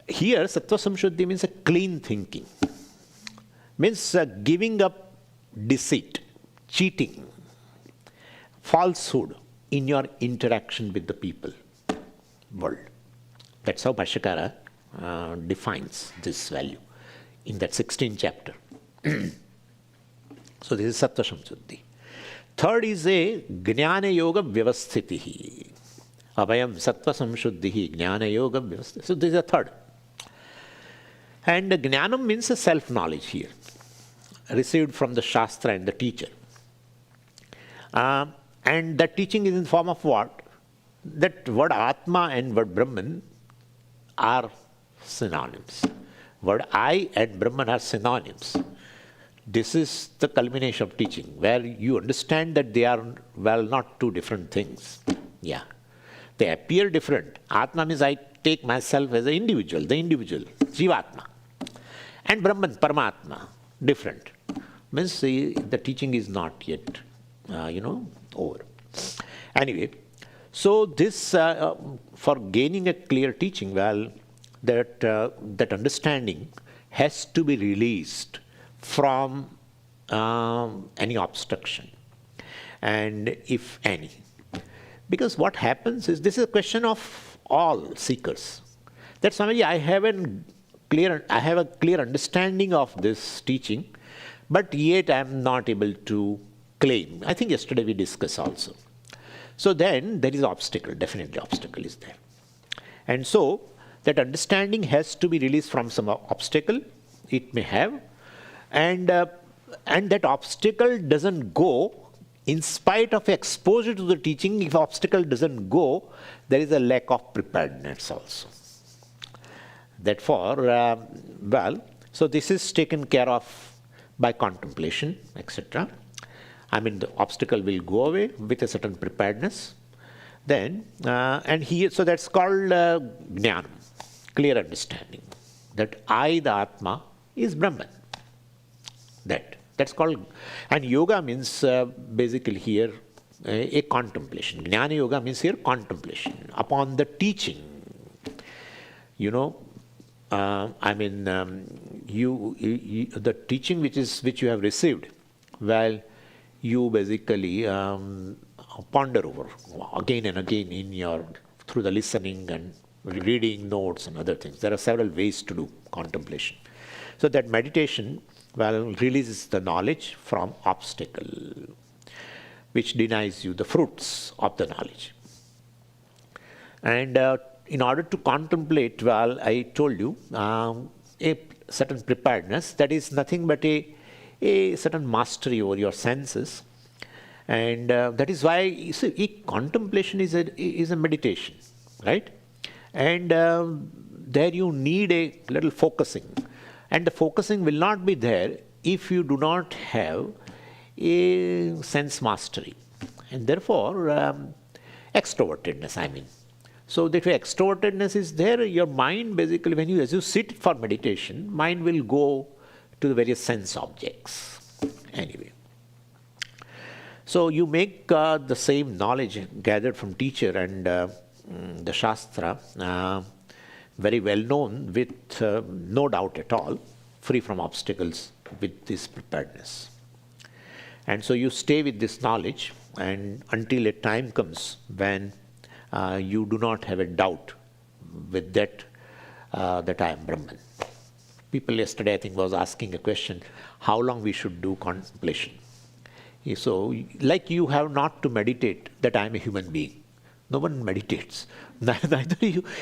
Here, sattva samshuddhi means a clean thinking. Means giving up deceit, cheating, falsehood, in your interaction with the people world. That's how Bhashyakara defines this value in that 16th chapter. So this is Sattva Samshuddhi. Third is a Jnana Yoga Vyavasthitihi. Abhayam Sattva Samshuddhihi Jnana Yoga Vyavasthitihi. So this is a third. And Jnanam means a self-knowledge here, received from the Shastra and the teacher. And that teaching is in form of what? That word Atma and word Brahman are synonyms. Word I and Brahman are synonyms. This is the culmination of teaching, where you understand that they are, well, not two different things. Yeah. They appear different. Atma means I take myself as an individual, the individual, Jivatma. And Brahman, Paramatma, different. Means the teaching is not yet, over. Anyway, so this, for gaining a clear teaching, well, that understanding has to be released from any obstruction, and if any. Because what happens is, this is a question of all seekers. That Swamiji, I have a clear understanding of this teaching, but yet I am not able to claim. I think yesterday we discussed also. So then there is obstacle, definitely obstacle is there. And so that understanding has to be released from some obstacle it may have, and that obstacle doesn't go in spite of exposure to the teaching. If obstacle doesn't go, there is a lack of preparedness also. Therefore, so this is taken care of by contemplation, etc. I mean, the obstacle will go away with a certain preparedness. Then, so that's called Jnanam, clear understanding, that I, the Atma, is Brahman. That's called, and yoga means basically here a contemplation. Jnana yoga means here contemplation upon the teaching. The teaching which you have received, well, you basically ponder over again and again through the listening and reading notes and other things. There are several ways to do contemplation. So that meditation, well, releases the knowledge from obstacle, which denies you the fruits of the knowledge. And in order to contemplate, well, I told you, a certain preparedness, that is nothing but a certain mastery over your senses. And that is why, you see, contemplation is a meditation, right? And there you need a little focusing. And the focusing will not be there if you do not have a sense mastery. And therefore, extrovertedness, I mean. So that extrovertedness is there, your mind basically, as you sit for meditation, mind will go to the various sense objects. Anyway. So you make the same knowledge gathered from teacher and the Shastra very well known, with no doubt at all, free from obstacles, with this preparedness. And so you stay with this knowledge, and until a time comes when you do not have a doubt with that I am Brahman. People yesterday, I think, was asking a question, how long we should do contemplation. So, like you have not to meditate that I am a human being. No one meditates. Neither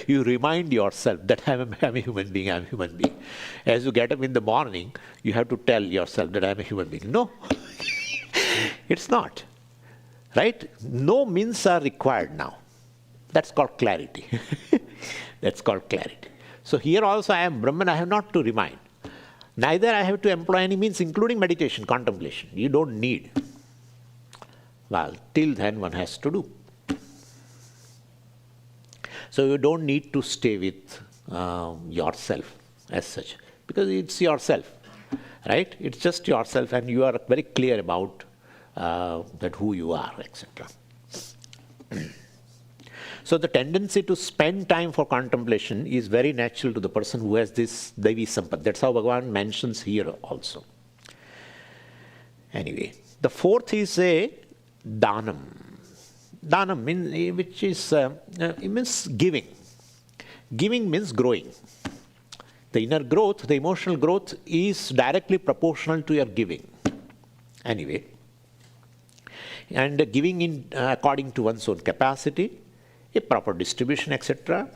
you remind yourself that I am a human being, I am a human being. As you get up in the morning, you have to tell yourself that I am a human being. No, it's not. Right? No means are required now. That's called clarity. That's called clarity. So here also I am Brahman, I have not to remind. Neither I have to employ any means, including meditation, contemplation. You don't need. Well, till then one has to do. So you don't need to stay with yourself as such, because it's yourself, right? It's just yourself, and you are very clear about that who you are, etc. So the tendency to spend time for contemplation is very natural to the person who has this Devi Sampat. That's how Bhagavan mentions here also. Anyway, the fourth is a Danam. Dhanam means, which is, it means giving. Giving means growing. The inner growth, the emotional growth is directly proportional to your giving. Anyway, and giving in according to one's own capacity, a proper distribution, etc.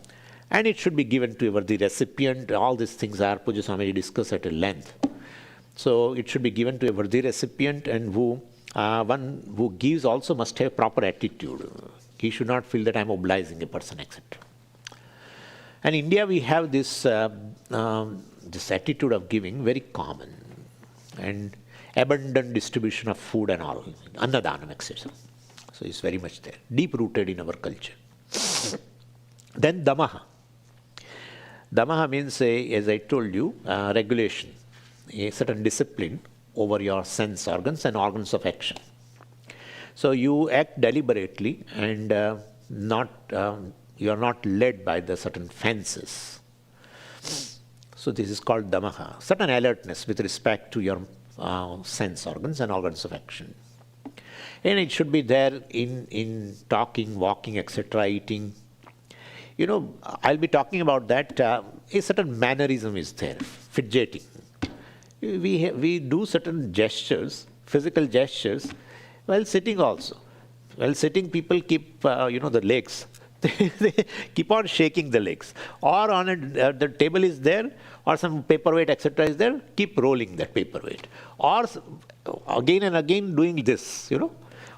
And it should be given to the recipient. All these things are Puja Swami discussed at a length. So it should be given to a worthy recipient, and one who gives also must have proper attitude. He should not feel that I am obliging a person, etc. And in India we have this attitude of giving very common, and abundant distribution of food and all, Annadanam, etc. So it's very much there, deep rooted in our culture. Then Damaha. Damaha means, as I told you, regulation, a certain discipline over your sense organs and organs of action. So you act deliberately and you are not led by the certain fancies. So this is called Damaha, certain alertness with respect to your sense organs and organs of action. And it should be there in talking, walking, etc., eating. You know, I'll be talking about that. A certain mannerism is there, fidgeting. We do certain gestures, physical gestures, while sitting also. While sitting, people keep, the legs. They keep on shaking the legs. Or on the table is there, or some paperweight, etc. is there, keep rolling that paperweight. Or again and again doing this,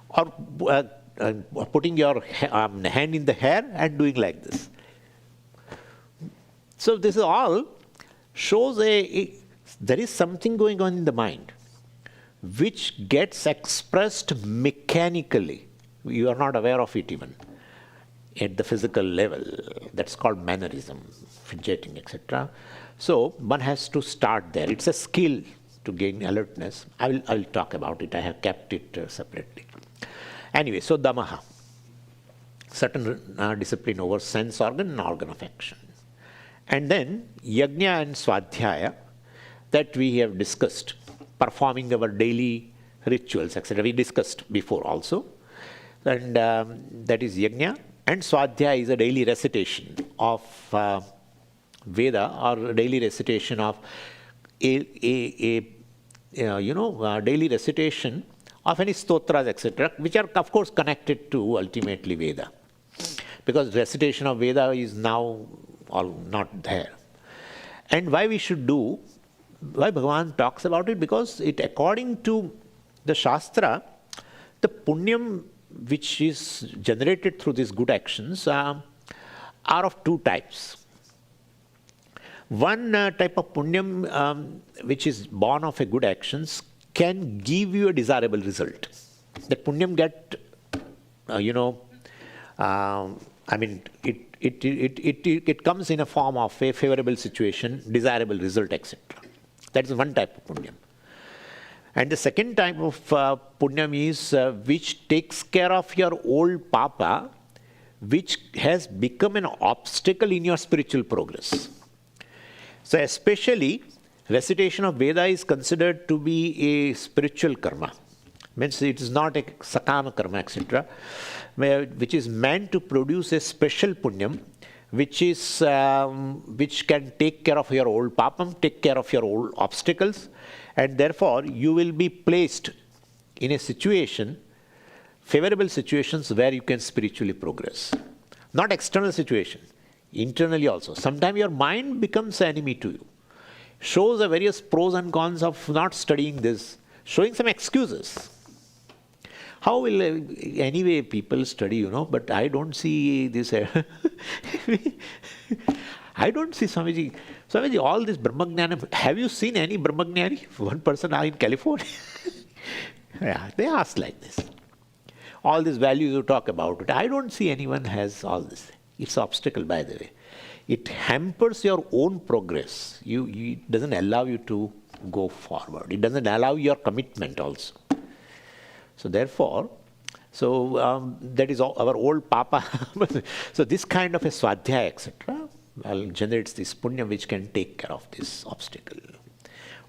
or putting your hand in the hair and doing like this. So this is all shows there is something going on in the mind which gets expressed mechanically. You are not aware of it even at the physical level. That's called mannerism, fidgeting, etc. So one has to start there. It's a skill to gain alertness. I will talk about it. I have kept it separately. Anyway, so Damaha, certain discipline over sense organ and organ of action. And then Yajna and Swadhyaya, that we have discussed, performing our daily rituals, etc. We discussed before also. And that is Yajna. And Swadhyaya is a daily recitation of Veda, or a daily recitation of daily recitation of any stotras, etc., which are of course connected to ultimately Veda. Because recitation of Veda is now all not there. And why we should do, why Bhagavan talks about it? Because it, according to the Shastra, the punyam which is generated through these good actions are of two types. One type of punyam which is born of a good actions can give you a desirable result. That punyam it comes in a form of a favorable situation, desirable result, etc. That is one type of punyam. And the second type of punyam is which takes care of your old papa, which has become an obstacle in your spiritual progress. So especially, recitation of Veda is considered to be a spiritual karma. Means it is not a sakama karma, etc., which is meant to produce a special punyam, which can take care of your old papam, take care of your old obstacles, and therefore you will be placed in a situation, favorable situations where you can spiritually progress. Not external situation, internally also. Sometimes your mind becomes an enemy to you. Shows the various pros and cons of not studying this, showing some excuses. How will anyway people study, but I don't see this. I don't see Swamiji. Swamiji, all this Brahmagnana, have you seen any Brahmagnani? One person in California. Yeah, they ask like this. All these values you talk about it. I don't see anyone has all this. It's an obstacle, by the way. It hampers your own progress. It doesn't allow you to go forward. It doesn't allow your commitment also. So therefore, that is our old papa. So this kind of a swadhyaya, etc., generates this punya which can take care of this obstacle.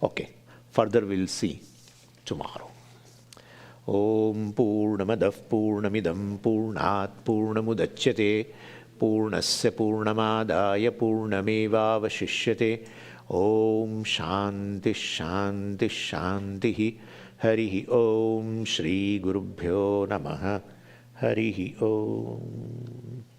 Okay, further we'll see tomorrow. Om Purnamadah Purnamidam Purnat Purnamudachyate Purnasya Purnamadaya Purnamevavashishyate. Om Shanti Shanti Shanti. Harihi Om Shri Gurubhyo Namaha. Harihi Om.